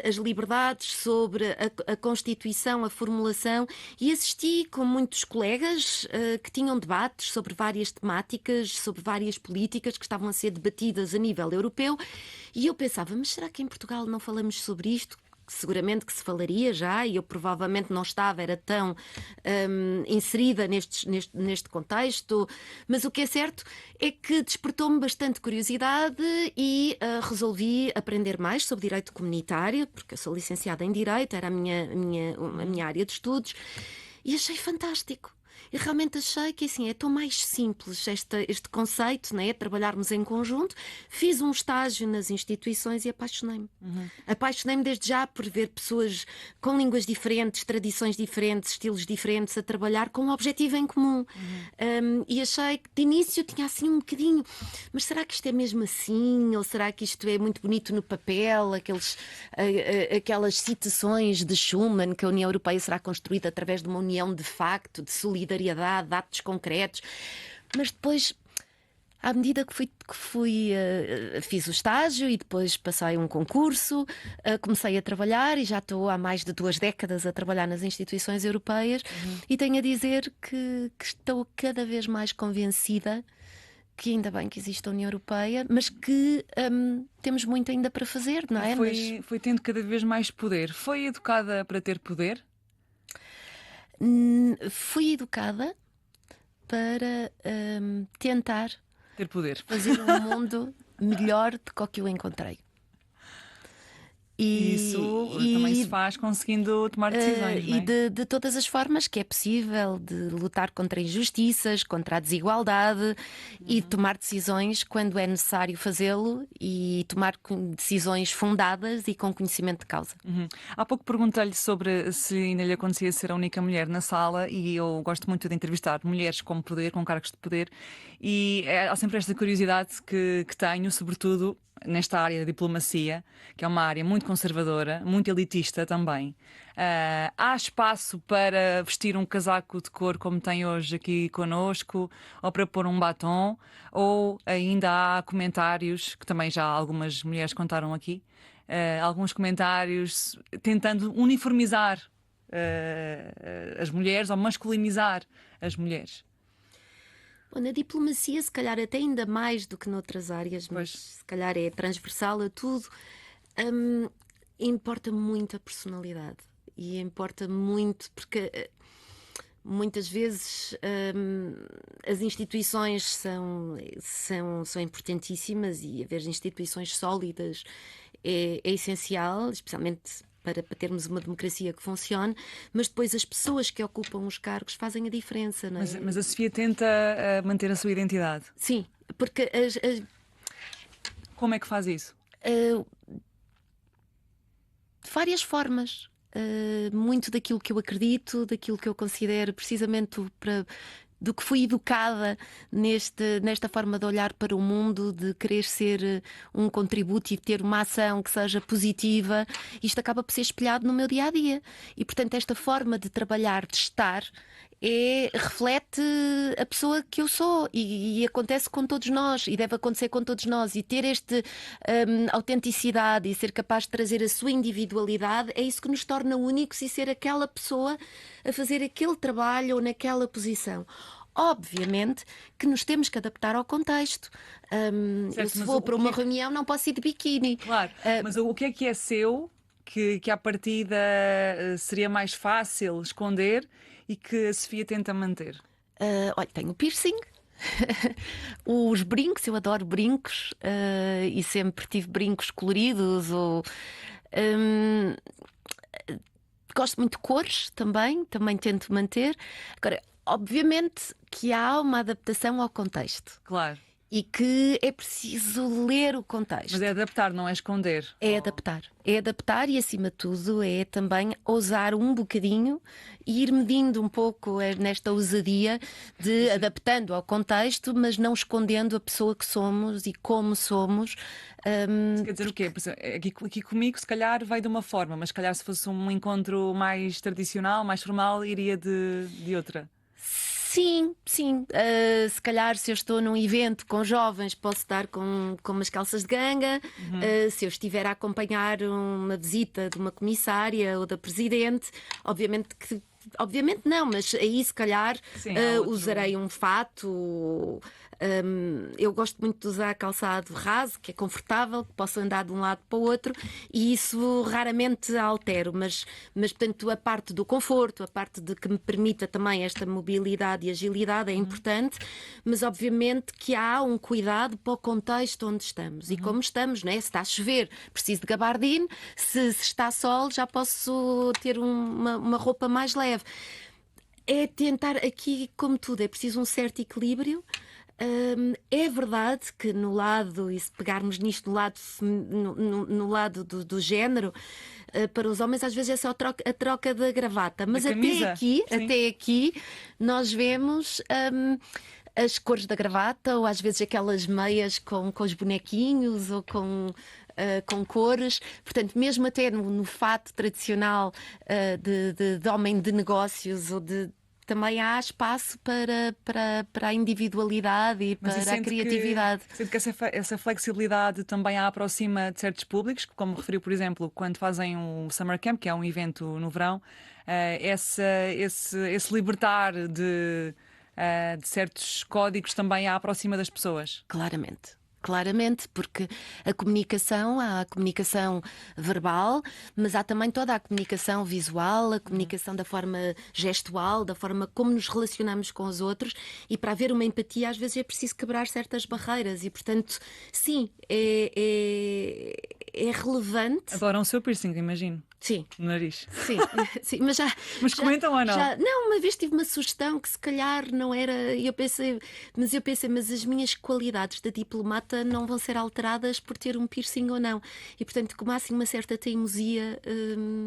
as liberdades, sobre a Constituição, a formulação, e assisti com muitos colegas que tinham debates sobre várias temáticas, sobre várias políticas que estavam a ser debatidas a nível europeu, e eu pensava, mas será que em Portugal não falamos sobre isto? Seguramente que se falaria já, e eu provavelmente não estava, era tão inserida neste contexto, mas o que é certo é que despertou-me bastante curiosidade e resolvi aprender mais sobre direito comunitário, porque eu sou licenciada em Direito, era a minha área de estudos, e achei fantástico. Eu realmente achei que assim, é tão mais simples este conceito, né? Trabalharmos em conjunto. Fiz um estágio nas instituições e apaixonei-me. Apaixonei-me desde já por ver pessoas com línguas diferentes, tradições diferentes, estilos diferentes a trabalhar com um objetivo em comum. E achei que de início tinha assim um bocadinho, mas será que isto é mesmo assim? Ou será que isto é muito bonito no papel? Aquelas citações de Schuman, que a União Europeia será construída através de uma união de facto, de solidariedade, de atos concretos. Mas depois, à medida que fiz o estágio e depois passei um concurso, comecei a trabalhar e já estou há mais de 2 décadas a trabalhar nas instituições europeias e tenho a dizer que estou cada vez mais convencida que ainda bem que existe a União Europeia, mas que temos muito ainda para fazer, não é? Foi tendo cada vez mais poder. Foi educada para ter poder? Fui educada para tentar Ter poder. fazer um mundo melhor do que o que eu encontrei. E isso também se faz conseguindo tomar decisões, não E é? de todas as formas que é possível, de lutar contra injustiças, contra a desigualdade e de tomar decisões quando é necessário fazê-lo e tomar decisões fundadas e com conhecimento de causa. Há pouco perguntei-lhe sobre se ainda lhe acontecia ser a única mulher na sala, e eu gosto muito de entrevistar mulheres com poder, com cargos de poder, e há sempre esta curiosidade que tenho, sobretudo nesta área da diplomacia, que é uma área muito conservadora, muito elitista também. Há espaço para vestir um casaco de cor como tem hoje aqui connosco, ou para pôr um batom, ou ainda há comentários, que também já algumas mulheres contaram aqui, alguns comentários tentando uniformizar as mulheres ou masculinizar as mulheres. Bom, na diplomacia, se calhar até ainda mais do que noutras áreas, mas se calhar é transversal a tudo, importa muito a personalidade e importa muito porque muitas vezes as instituições são importantíssimas e haver instituições sólidas é essencial, especialmente para termos uma democracia que funcione, mas depois as pessoas que ocupam os cargos fazem a diferença, não é? Mas a Sofia tenta manter a sua identidade. Sim, porque Como é que faz isso? de várias formas. Muito daquilo que eu acredito, daquilo que eu considero precisamente do que fui educada nesta forma de olhar para o mundo, de querer ser um contributo e ter uma ação que seja positiva, isto acaba por ser espelhado no meu dia-a-dia. E, portanto, esta forma de trabalhar, de estar, reflete a pessoa que eu sou e acontece com todos nós e deve acontecer com todos nós e ter esta autenticidade e ser capaz de trazer a sua individualidade é isso que nos torna únicos e ser aquela pessoa a fazer aquele trabalho ou naquela posição. Obviamente que nos temos que adaptar ao contexto. Eu, se vou para uma reunião, não posso ir de biquíni. Claro, mas o que é seu que à partida seria mais fácil esconder e que a Sofia tenta manter? Olha, tenho piercing. Os brincos, eu adoro brincos e sempre tive brincos coloridos. Gosto muito de cores também tento manter. Agora, obviamente que há uma adaptação ao contexto. Claro. e que é preciso ler o contexto. Mas é adaptar, não é esconder. É adaptar. É adaptar e, acima de tudo, é também ousar um bocadinho e ir medindo um pouco nesta ousadia de adaptando ao contexto, mas não escondendo a pessoa que somos e como somos. Isso quer dizer o quê? Por exemplo, aqui comigo, se calhar, vai de uma forma, mas se calhar se fosse um encontro mais tradicional, mais formal, iria de outra. Sim, sim. Se calhar, se eu estou num evento com jovens, posso estar com umas calças de ganga. Se eu estiver a acompanhar uma visita de uma comissária ou da presidente, obviamente que. Obviamente não, mas aí se calhar Sim, há outro- usarei um fato. Eu gosto muito de usar calçado raso, que é confortável, que posso andar de um lado para o outro, e isso raramente altero, mas portanto a parte do conforto, a parte de que me permita também esta mobilidade e agilidade é importante, mas obviamente que há um cuidado para o contexto onde estamos e como estamos, né? Se está a chover, preciso de gabardine, se está sol, já posso ter uma roupa mais leve. É tentar aqui, como tudo, é preciso um certo equilíbrio. É verdade que no lado, e se pegarmos nisto no lado do género, para os homens às vezes é só a troca da gravata, mas camisa? Sim. até aqui nós vemos as cores da gravata, ou às vezes aquelas meias com os bonequinhos ou com cores, portanto, mesmo até no fato tradicional de homem de negócios ou de. Também há espaço para a individualidade e Mas para a criatividade. Sente que essa flexibilidade também a aproxima de certos públicos, como referiu, por exemplo, quando fazem um Summer Camp, que é um evento no verão, esse libertar de certos códigos também a aproxima das pessoas. Claramente. Claramente, porque há a comunicação verbal, mas há também toda a comunicação visual, a comunicação da forma gestual, da forma como nos relacionamos com os outros, e para haver uma empatia às vezes é preciso quebrar certas barreiras e, portanto, sim, é relevante. Adoram o seu piercing, imagino, Sim. no nariz. Sim, sim, mas Mas comentam ou não? não, uma vez tive uma sugestão que se calhar não era. Eu pensei, mas as minhas qualidades de diplomata não vão ser alteradas por ter um piercing ou não. E portanto, como há assim uma certa teimosia.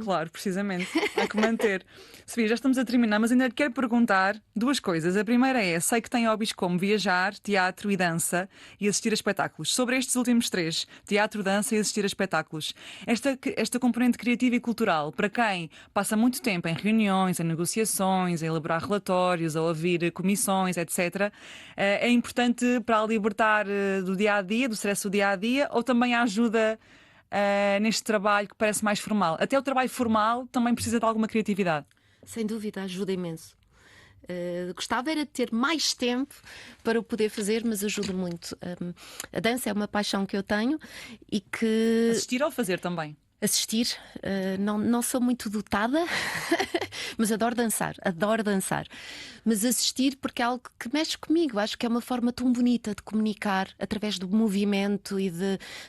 Claro, precisamente. Há que manter. Sofia, já estamos a terminar, mas ainda lhe quero perguntar duas coisas. A primeira é: sei que tem hobbies como viajar, teatro e dança e assistir a espetáculos. Sobre estes últimos três, teatro, dança e assistir a espetáculos, esta componente criativa e cultural, para quem passa muito tempo em reuniões, em negociações, a elaborar relatórios, a ouvir comissões, etc., é importante para a libertar do dia a dia, do stress do dia a dia, ou também ajuda neste trabalho que parece mais formal? Até o trabalho formal também precisa de alguma criatividade. Sem dúvida, ajuda imenso. Gostava era de ter mais tempo para o poder fazer, mas ajuda muito. A dança é uma paixão que eu tenho e que. Assistir ou fazer também? Assistir, não sou muito dotada, mas adoro dançar. Mas assistir porque é algo que mexe comigo. Acho que é uma forma tão bonita de comunicar através do movimento e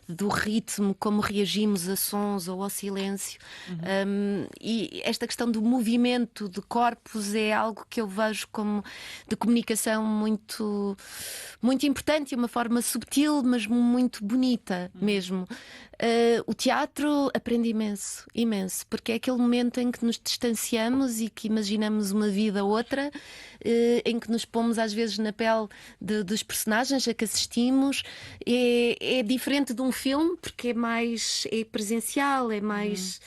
do ritmo, como reagimos a sons ou ao silêncio. E esta questão do movimento de corpos é algo que eu vejo como de comunicação muito, muito importante e uma forma subtil, mas muito bonita mesmo. O teatro aprende imenso, imenso, porque é aquele momento em que nos distanciamos e que imaginamos uma vida outra, em que nos pomos às vezes na pele dos personagens a que assistimos. É diferente de um filme, porque é presencial, é mais.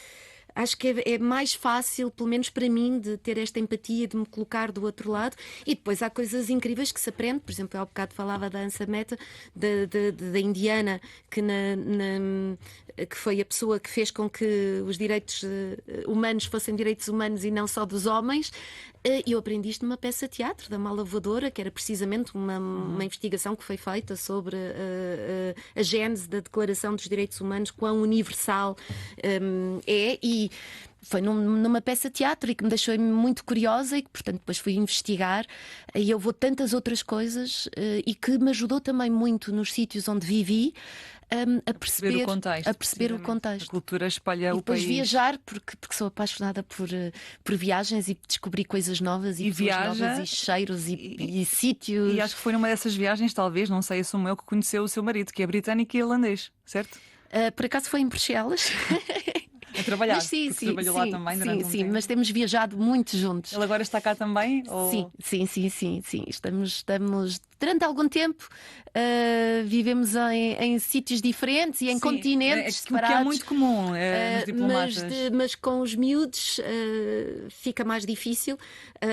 Acho que é mais fácil, pelo menos para mim, de ter esta empatia, de me colocar do outro lado. E depois há coisas incríveis que se aprende. Por exemplo, eu há bocado falava da Ansa Mehta, da indiana, que foi a pessoa que fez com que os direitos humanos fossem direitos humanos e não só dos homens. Eu aprendi isto numa peça de teatro, da Mala Voadora, que era precisamente uma investigação que foi feita sobre a gênese da Declaração dos Direitos Humanos, quão universal é. Foi numa peça de teatro e que me deixou muito curiosa e que, portanto, depois fui investigar e houve tantas outras coisas e que me ajudou também muito nos sítios onde vivi a perceber o contexto. A perceber o contexto. A cultura espalha E o depois país. viajar, porque sou apaixonada por viagens e descobrir coisas novas e pessoas novas e cheiros e sítios. E acho que foi numa dessas viagens, talvez, não sei, assumo eu, que conheceu o seu marido, que é britânico e irlandês, certo? Por acaso foi em Bruxelas. A trabalhar, Mas sim, porque trabalhou lá também durante um tempo. mas temos viajado muito juntos. Ele agora está cá também? Ou... Sim. Estamos durante algum tempo, vivemos em sítios diferentes e em continentes separados. Que é muito comum nos diplomatas. Mas com os miúdos fica mais difícil.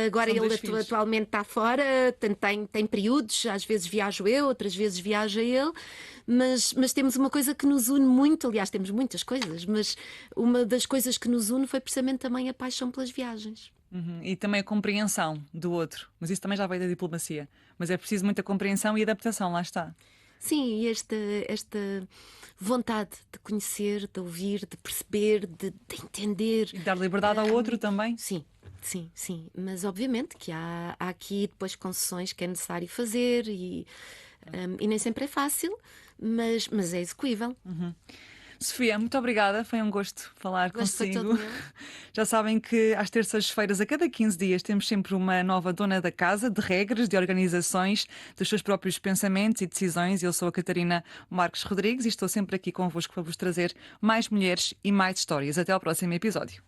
Agora São ele 2 filhos. atualmente está fora, tem períodos, às vezes viajo eu, outras vezes viaja ele. Mas temos uma coisa que nos une muito, aliás, temos muitas coisas, mas uma das coisas que nos une foi precisamente também a paixão pelas viagens. E também a compreensão do outro. Mas isso também já veio da diplomacia. Mas é preciso muita compreensão e adaptação, lá está. Sim, e esta vontade de conhecer, de ouvir, de perceber, de entender. E dar liberdade ao outro também. Sim. Mas obviamente que há aqui depois concessões que é necessário fazer e nem sempre é fácil, mas é execuível. Sofia, muito obrigada, foi um gosto falar Foi todo consigo. meu. Já sabem que às terças-feiras, a cada 15 dias, temos sempre uma nova dona da casa, de regras, de organizações, dos seus próprios pensamentos e decisões. Eu sou a Catarina Marques Rodrigues e estou sempre aqui convosco para vos trazer mais mulheres e mais histórias. Até ao próximo episódio.